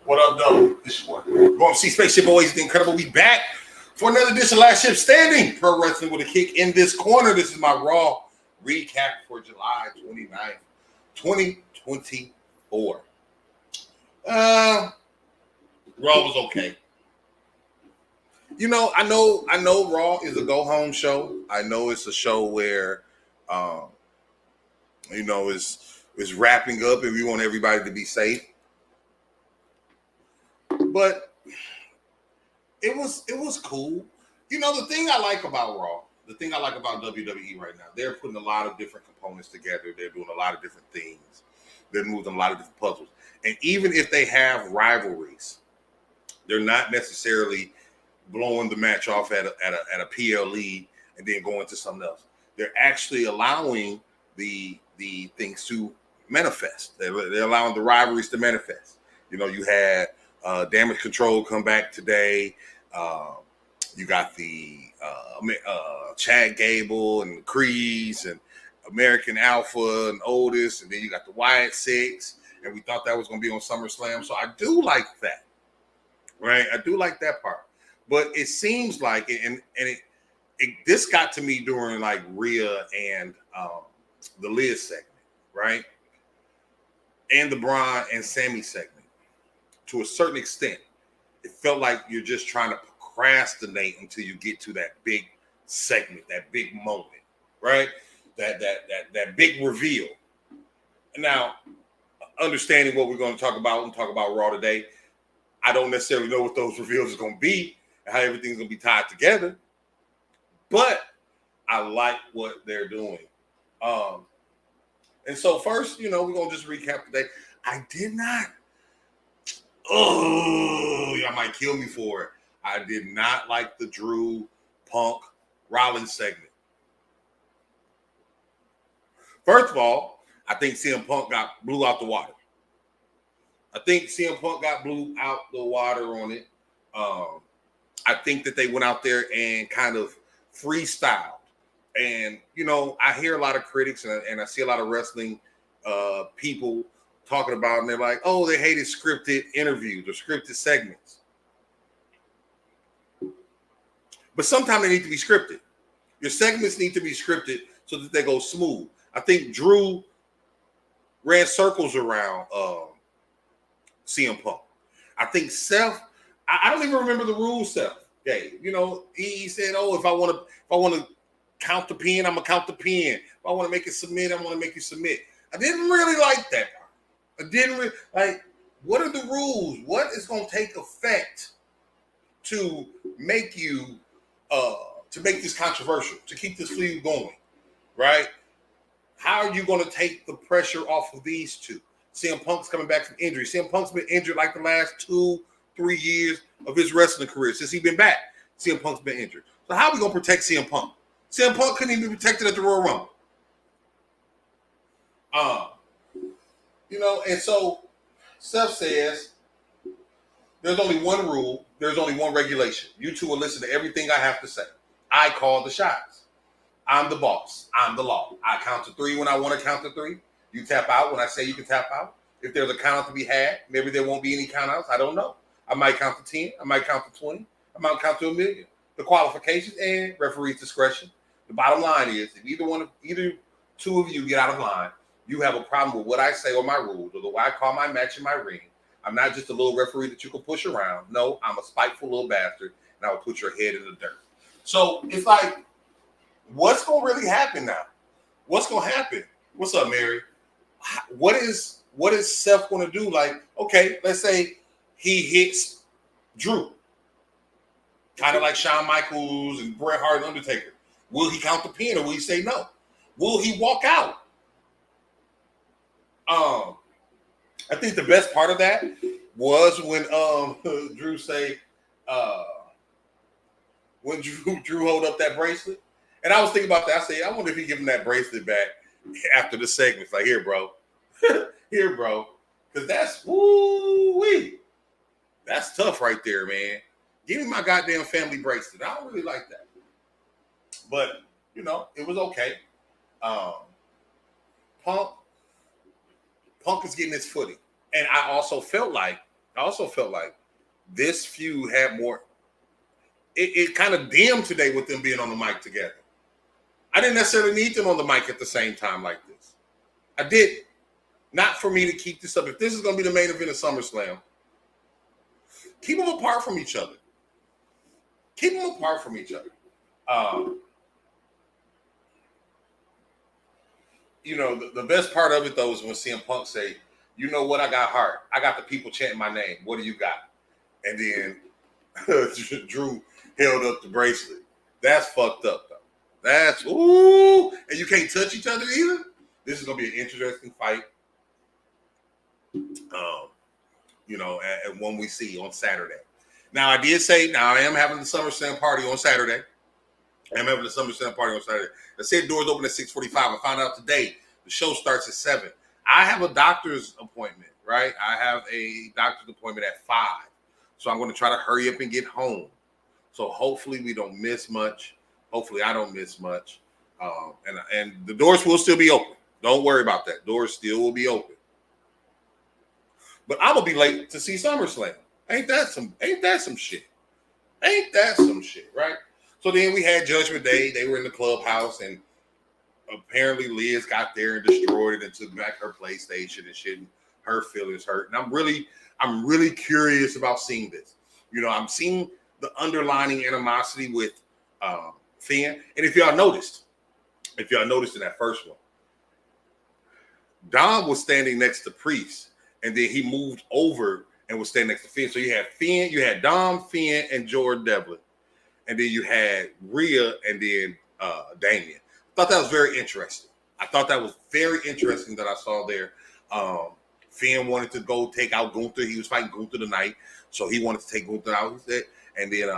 What up, though? This one. Going to see Spaceship Always the Incredible. We back for another edition of Last Ship Standing. Pro Wrestling with a Kick in this corner. This is my Raw recap for July 29th, 2024. Raw was okay. You know, I know Raw is a go-home show. I know it's a show where, it's wrapping up and we want everybody to be safe. But it was cool. You know, the thing I like about Raw, the thing I like about WWE right now, they're putting a lot of different components together. They're doing a lot of different things. They're moving a lot of different puzzles. And even if they have rivalries, they're not necessarily blowing the match off at a PLE and then going to something else. They're actually allowing the things to manifest. They're allowing the rivalries to manifest. You know, you had Damage Control come back today. You got the Chad Gable and Creeds and American Alpha and Otis, and then you got the Wyatt Six, and we thought that was going to be on SummerSlam. So I do like that, right? I do like that part. But it seems like this got to me during like Rhea and the Liz segment, right? And the Braun and Sammy segment. To a certain extent, it felt like you're just trying to procrastinate until you get to that big segment, that big moment, right? That big reveal. And now, understanding what we're going to talk about Raw today, I don't necessarily know what those reveals are going to be and how everything's going to be tied together. But I like what they're doing. And so first, we're going to just recap today. I did not. Oh, y'all might kill me for it. I did not like the Drew Punk Rollins segment. First of all, I think CM Punk blew out the water. on it. I think that they went out there and kind of freestyled. And, I hear a lot of critics and I see a lot of wrestling people talking about, and they're like, oh, they hated scripted interviews or scripted segments. But sometimes they need to be scripted. Your segments need to be scripted so that they go smooth. I think Drew ran circles around CM Punk. I think Seth, I don't even remember the rules Seth gave. He said, oh, if I want to count the pin, I'm going to count the pin. If I want to make it submit, I'm going to make you submit. I didn't really like that part. What are the rules? What is going to take effect to make you, to make this controversial, to keep this feud going, right? How are you going to take the pressure off of these two? CM Punk's coming back from injury. CM Punk's been injured like the last 2-3 years of his wrestling career. Since he's been back, CM Punk's been injured. So how are we going to protect CM Punk? CM Punk couldn't even be protected at the Royal Rumble. And so Seth says, there's only one rule. There's only one regulation. You two will listen to everything I have to say. I call the shots. I'm the boss. I'm the law. I count to 3 when I want to count to 3. You tap out when I say you can tap out. If there's a count out to be had, maybe there won't be any count outs. I don't know. I might count to 10. I might count to 20. I might count to 1,000,000. The qualifications and referee's discretion. The bottom line is, if either two of you get out of line, you have a problem with what I say or my rules or the way I call my match in my ring. I'm not just a little referee that you can push around. No, I'm a spiteful little bastard, and I will put your head in the dirt. So it's like, what's going to really happen now? What's going to happen? What's up, Mary? What is Seth going to do? Like, okay, let's say he hits Drew, kind of like Shawn Michaels and Bret Hart and Undertaker. Will he count the pin or will he say no? Will he walk out? I think the best part of that was when Drew say when Drew hold up that bracelet. And I was thinking about that. I say, I wonder if he give him that bracelet back after the segment. It's like, here, bro. Here, bro. Because that's woo-wee. That's tough right there, man. Give me my goddamn family bracelet. I don't really like that. But, it was okay. Punk is getting his footing. And I also felt like I also felt like this feud had more. It kind of dimmed today with them being on the mic together. I didn't necessarily need them on the mic at the same time like this. I did. Not for me to keep this up. If this is going to be the main event of SummerSlam, keep them apart from each other. Keep them apart from each other. The best part of it, though, is when CM Punk say, you know what, I got heart. I got the people chanting my name. What do you got? And then Drew held up the bracelet. That's fucked up, though. That's, ooh. And you can't touch each other either. This is going to be an interesting fight. And one we see on Saturday. Now, I did say, I am having the SummerSlam party on Saturday. I said doors open at 6:45. I found out today the show starts at 7. I have a doctor's appointment, right? I have a doctor's appointment at 5. So I'm going to try to hurry up and get home. So hopefully we don't miss much. Hopefully I don't miss much. And the doors will still be open. Don't worry about that. Doors still will be open. But I'm gonna be late to see SummerSlam. Ain't that some shit? Ain't that some shit, right? So then we had Judgment Day. They were in the clubhouse, and apparently Liz got there and destroyed it and took back her PlayStation and shit. And her feelings hurt. And I'm really curious about seeing this. I'm seeing the underlining animosity with Finn. And if y'all noticed in that first one, Dom was standing next to Priest. And then he moved over and was standing next to Finn. So you had Finn, you had Dom, Finn, and Jordan Devlin. And then you had Rhea and then Damien. I thought that was very interesting. That I saw there. Finn wanted to go take out Gunther. He was fighting Gunther tonight. So he wanted to take Gunther out. And then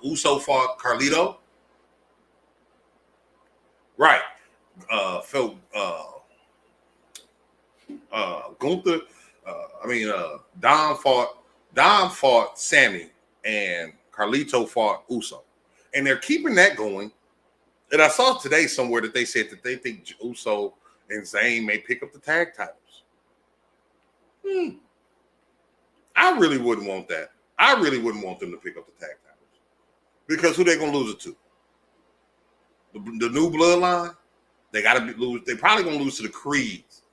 Uso fought Carlito. Right. Gunther. Dom fought Sammy, and Carlito fought Uso, and they're keeping that going. And I saw today somewhere that they said that they think Uso and Zayn may pick up the tag titles. I really wouldn't want that. I really wouldn't want them to pick up the tag titles because who they gonna lose it to? The new bloodline. They gotta lose. They probably gonna lose to the Creeds.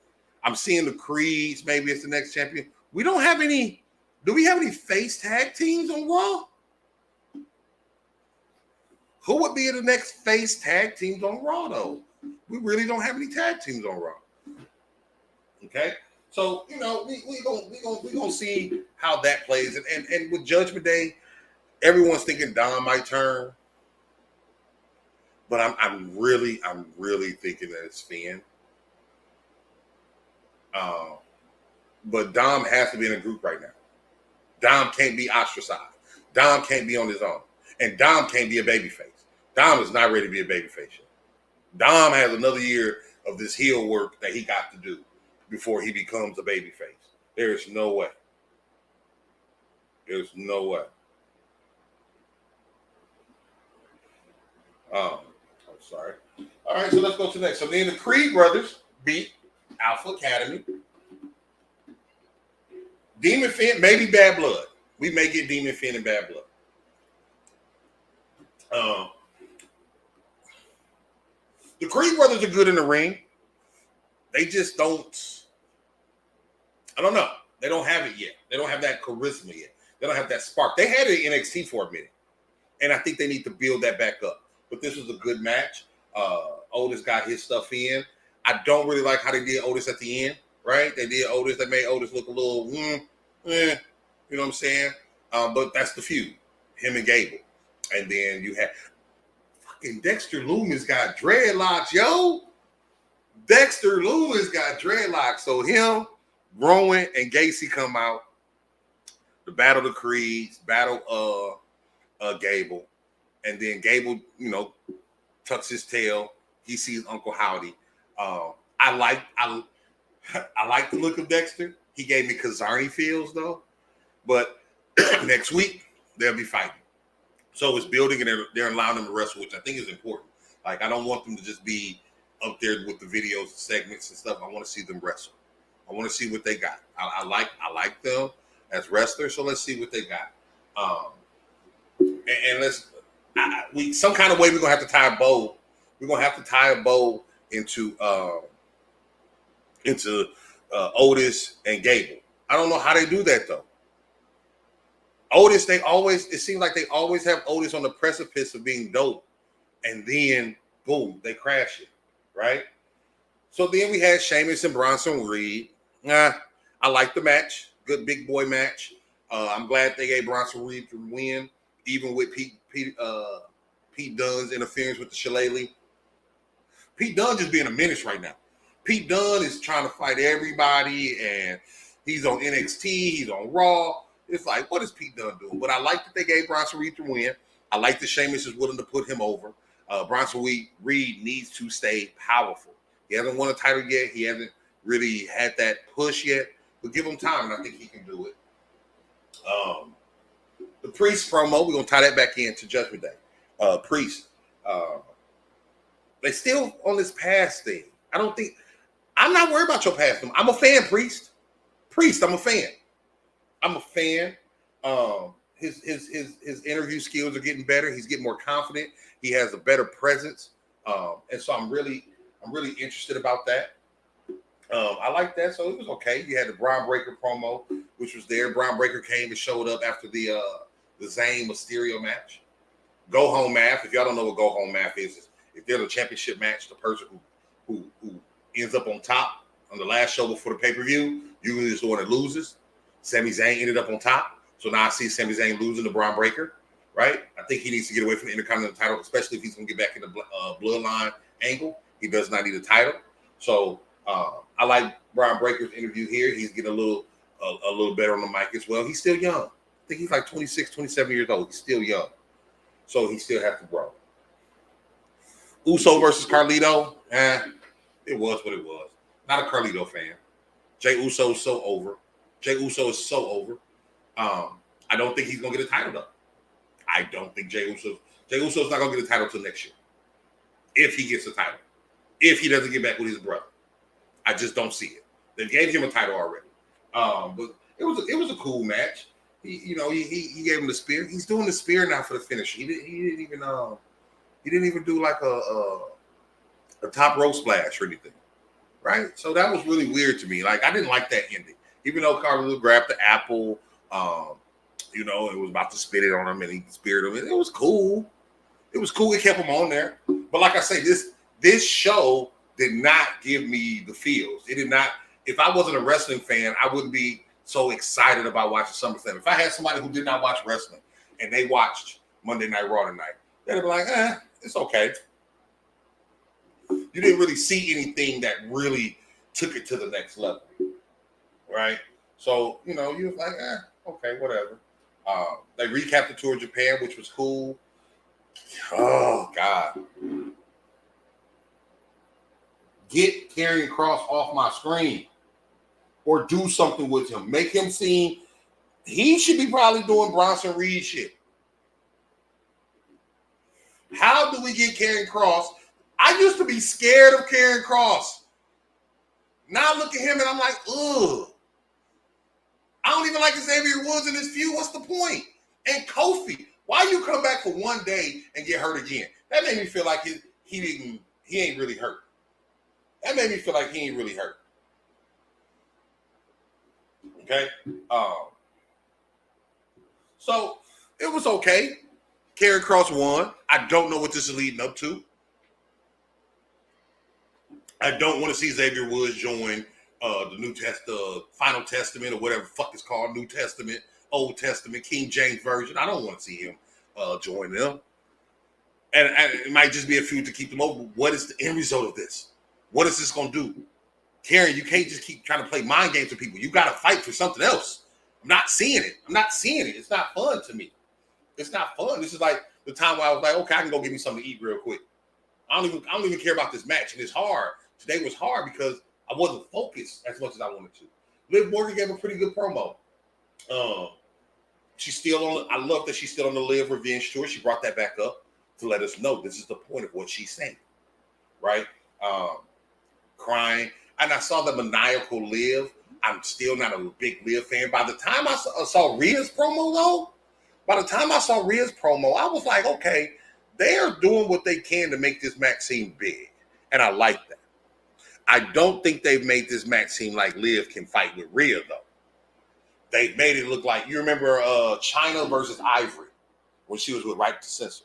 I'm seeing the Creeds. Maybe it's the next champion. We don't have any. Do we have any face tag teams on Raw? Who would be the next face tag teams on Raw, though? We really don't have any tag teams on Raw. Okay, so we gonna see how that plays, and with Judgment Day, everyone's thinking Dom might turn, but I'm really thinking that it's Finn. But Dom has to be in a group right now. Dom can't be ostracized. Dom can't be on his own. And Dom can't be a babyface. Dom is not ready to be a babyface yet. Dom has another year of this heel work that he got to do before he becomes a babyface. There's no way. There's no way. I'm sorry. All right, so let's go to the next. So then the Creed brothers beat Alpha Academy. Demon Finn, maybe Bad Blood. We may get Demon Finn and Bad Blood. The Creed brothers are good in the ring. They just don't. I don't know. They don't have it yet. They don't have that charisma yet. They don't have that spark. They had it in NXT for a minute, and I think they need to build that back up. But this was a good match. Otis got his stuff in. I don't really like how they did Otis at the end. Right? They did Otis. They made Otis look a little, you know what I'm saying? But that's the feud, him and Gable. And then you have fucking Dexter Lumis got dreadlocks, yo. Dexter Lumis got dreadlocks. So him, Rowan, and Gacy come out. The Battle of the Creeds, Battle of Gable. And then Gable, tucks his tail. He sees Uncle Howdy. I like the look of Dexter. He gave me Kazarni feels, though. But next week, they'll be fighting. So it's building, and they're allowing them to wrestle, which I think is important. Like, I don't want them to just be up there with the videos and segments and stuff. I want to see them wrestle. I want to see what they got. I like them. as wrestlers. So let's see what they got. And let's some kind of way we're gonna have to tie a bow. We're gonna have to tie a bow into Otis and Gable. I don't know how they do that though. Otis, it seems like they always have Otis on the precipice of being dope, and then boom, they crash it, right? So then we had Sheamus and Bronson Reed. I like the match, good big boy match. I'm glad they gave Bronson Reed the win, even with Pete Dunne's interference with the shillelagh. Pete Dunne just being a menace right now. Pete Dunne is trying to fight everybody, and he's on NXT, he's on Raw. It's like, what is Pete Dunne doing? But I like that they gave Bronson Reed the win. I like that Sheamus is willing to put him over. Bronson Reed needs to stay powerful. He hasn't won a title yet. He hasn't really had that push yet. But give him time, and I think he can do it. The Priest promo, we're going to tie that back into Judgment Day. Priest, they still on this past thing. I'm not worried about your past. I'm a fan, Priest. I'm a fan. His interview skills are getting better. He's getting more confident. He has a better presence. And so I'm really interested about that. I like that. So it was okay. You had the Braun Breaker promo, which was there. Braun Breaker came and showed up after the Zayn Mysterio match. Go home math. If y'all don't know what go home math is if there's a championship match, the person who ends up on top on the last show before the pay-per-view, usually is the one that loses. Sami Zayn ended up on top. So now I see Sami Zayn losing to Braun Breaker, right? I think he needs to get away from the Intercontinental title, especially if he's going to get back in the bloodline angle. He does not need a title. So I like Braun Breaker's interview here. He's getting a little better on the mic as well. He's still young. I think he's like 26, 27 years old. He's still young. So he still has to grow. Uso versus Carlito. It was what it was. Not a Carlito fan. Jey Uso is so over. I don't think he's going to get a title, though. I don't think Jey Uso's not going to get a title till next year. If he gets a title. If he doesn't get back with his brother. I just don't see it. They gave him a title already. But it was a cool match. He gave him the spear. He's doing the spear now for the finish. He didn't even do like a top rope splash or anything. Right? So that was really weird to me. Like, I didn't like that ending. Even though Carlito grabbed the apple, it was about to spit it on him and he speared him. It was cool. It kept him on there. But like I say, this show did not give me the feels. It did not. If I wasn't a wrestling fan, I wouldn't be so excited about watching SummerSlam. If I had somebody who did not watch wrestling and they watched Monday Night Raw tonight, they'd be like, it's okay. You didn't really see anything that really took it to the next level. Right? So, you was like, okay, whatever. They recapped the tour of Japan, which was cool. Oh, God. Get Karrion Kross off my screen or do something with him. Make him seem he should be probably doing Bronson Reed shit. How do we get Karrion Kross? I used to be scared of Karrion Kross. Now I look at him and I'm like, ugh. I don't even like Xavier Woods in this feud. What's the point? And Kofi, why you come back for one day and get hurt again? That made me feel like he ain't really hurt. That made me feel like he ain't really hurt. Okay? So it was okay. Karrion Kross won. I don't know what this is leading up to. I don't want to see Xavier Woods join the Final Testament or whatever the fuck it's called, New Testament, Old Testament, King James Version. I don't want to see him join them. And it might just be a feud to keep them over. What is the end result of this? What is this going to do? Karrion, you can't just keep trying to play mind games with people. You got to fight for something else. I'm not seeing it. It's not fun to me. It's not fun. This is like the time where I was like, okay, I can go get me something to eat real quick. I don't even care about this match. And it's hard. Today was hard because I wasn't focused as much as I wanted to. Liv Morgan gave a pretty good promo. She's still on. I love that she's still on the Liv Revenge tour. She brought that back up to let us know this is the point of what she's saying, right? Crying, and I saw the maniacal Liv. I'm still not a big Rhea fan. By the time I saw Rhea's promo, though, I was like, okay, they're doing what they can to make this match seem big. And I like that. I don't think they've made this match seem like Liv can fight with Rhea, though. They've made it look like, you remember Chyna versus Ivory when she was with Right to Censor.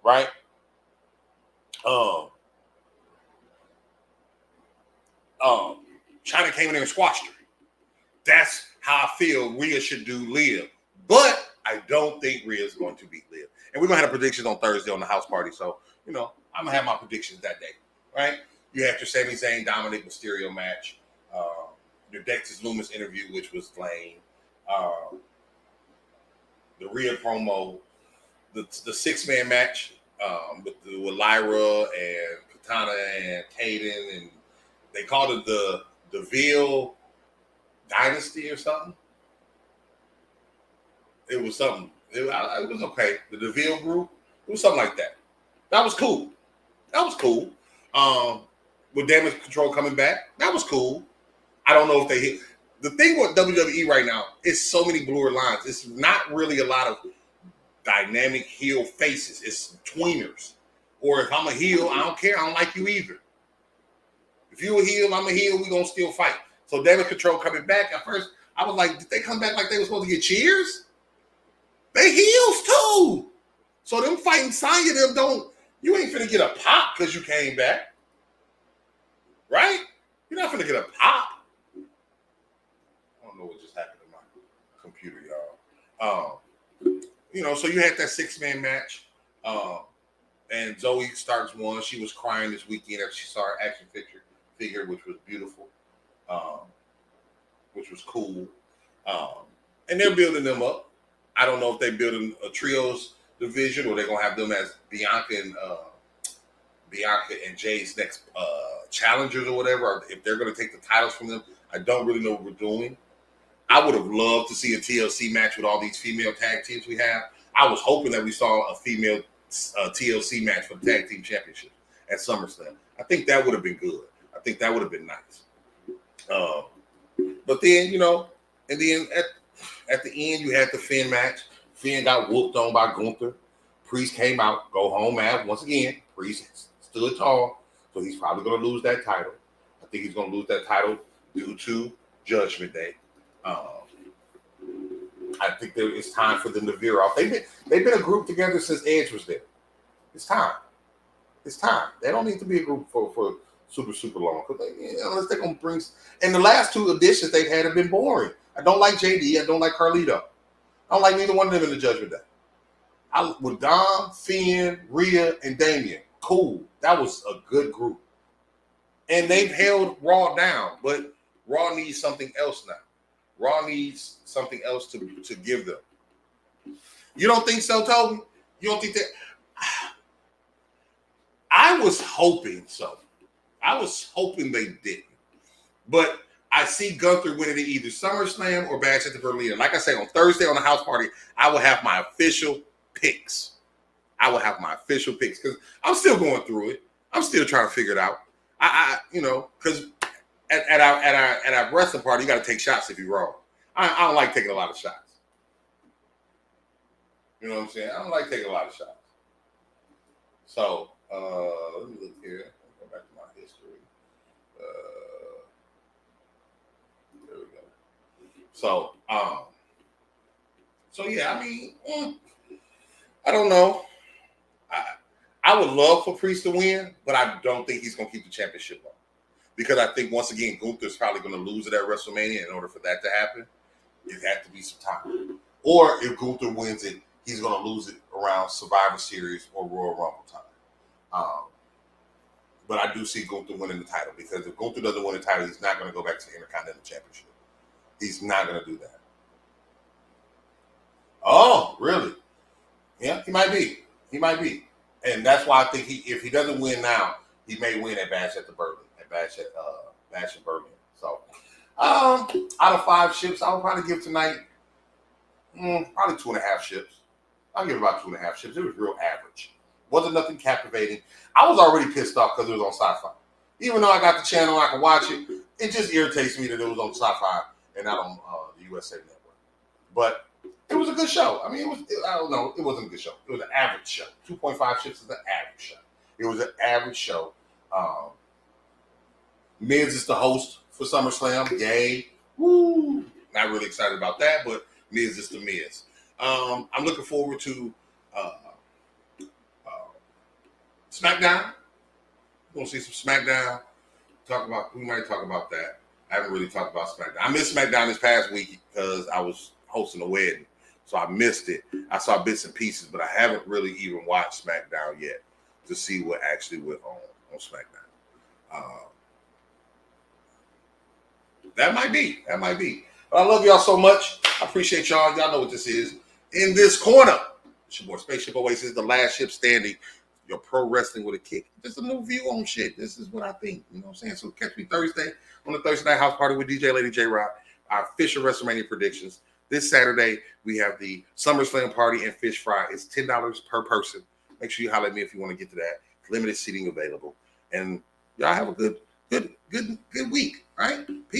Right? Chyna came in there and squashed her. That's how I feel Rhea should do Liv. But I don't think Rhea's going to beat Liv. And we're going to have predictions on Thursday on the house party. So, I'm going to have my predictions that day. Right? You have your Sami Zayn Dominic Mysterio match. Your Dexter Lumis interview, which was lame. The Rhea promo. The 6-man match with Lyra and Katana and Kaden. And they called it the Veil Dynasty or something. It was something. It was okay. The DeVille group. It was something like that. That was cool. With Damage Control coming back, that was cool. I don't know if they hit. The thing with WWE right now is so many blurred lines. It's not really a lot of dynamic heel faces. It's tweeners. Or if I'm a heel, I don't care. I don't like you either. If you a heel, I'm a heel. We're going to still fight. So Damage Control coming back. At first, I was like, did they come back like they were supposed to get cheers? They heels too. So them fighting Sonya, you ain't finna get a pop because you came back. Right? You're not finna get a pop. I don't know what just happened to my computer, y'all. So you had that 6-man match. And Zoe Starks won. She was crying this weekend after she saw her action figure, which was beautiful. Which was cool. And they're building them up. I don't know if they're building a trios division or they're gonna have them as Bianca and Jay's next challengers or whatever, or if they're gonna take the titles from them. I don't really know what we're doing. I would have loved to see a TLC match with all these female tag teams we have. I was hoping that we saw a female TLC match for the tag team championship at SummerSlam. I think that would have been good. I think that would have been nice. But then, and then at the end, you had the Finn match. Finn got whooped on by Gunther. Priest came out, go home match. Once again, Priest stood tall, so he's probably going to lose that title. I think he's going to lose that title due to Judgment Day. I think it's time for them to veer off. They've been a group together since Edge was there. It's time. They don't need to be a group for super long. Unless they're going to bring... And the last 2 additions they've had have been boring. I don't like JD. I don't like Carlito. I don't like neither one of them in the Judgment Day. With Dom, Finn, Rhea, and Damian, cool. That was a good group. And they've held Raw down, but Raw needs something else now. Raw needs something else to give them. You don't think so, Toby? You don't think that? I was hoping so. I was hoping they didn't. But I see Gunther winning it either SummerSlam or Bash at the Berlin. Like I say, on Thursday on the house party, I will have my official picks. Because I'm still going through it. I'm still trying to figure it out. Because at our wrestling party, you got to take shots if you're wrong. I don't like taking a lot of shots. You know what I'm saying? I don't like taking a lot of shots. So, let me look here. Go back to my history. There we go. So yeah, I mean, I don't know. I would love for Priest to win, but I don't think he's going to keep the championship on. Because I think, once again, Gunther's probably going to lose it at WrestleMania. In order for that to happen, it had to be some time. Or if Gunther wins it, he's going to lose it around Survivor Series or Royal Rumble time. But I do see Gunther winning the title, because if Gunther doesn't win the title, he's not going to go back to the Intercontinental Championship. He's not going to do that. Oh, really? Yeah, he might be. And that's why I think if he doesn't win now, he may win at Bash at the Berlin. Bash in Berlin. So, out of 5 ships, I would probably give tonight probably 2.5 ships. I'll give it about 2.5 ships. It was real average. Wasn't nothing captivating. I was already pissed off because it was on Sci-Fi. Even though I got the channel, I can watch it. it just irritates me that it was on Sci-Fi and not on the USA Network. But it was a good show. I mean, I don't know. It wasn't a good show. It was an average show. 2.5 ships is an average show. It was an average show. Miz is the host for SummerSlam. Yay. Woo. Not really excited about that, but Miz is the Miz. I'm looking forward to SmackDown. We're going to see some SmackDown. We might talk about that. I haven't really talked about SmackDown. I missed SmackDown this past week because I was hosting a wedding. So I missed it. I saw bits and pieces, but I haven't really even watched SmackDown yet to see what actually went on SmackDown. That might be. But I love y'all so much. I appreciate y'all. Y'all know what this is. In this corner, it's your boy Spaceship Oasis, the last ship standing. Your pro wrestling with a kick. Just a new view on shit. This is what I think. You know what I'm saying? So catch me Thursday on the Thursday Night House Party with DJ Lady J Rock. Our official WrestleMania predictions. This Saturday, we have the SummerSlam party and fish fry. It's $10 per person. Make sure you holler at me if you want to get to that. Limited seating available. And y'all have a good week. All right? Peace.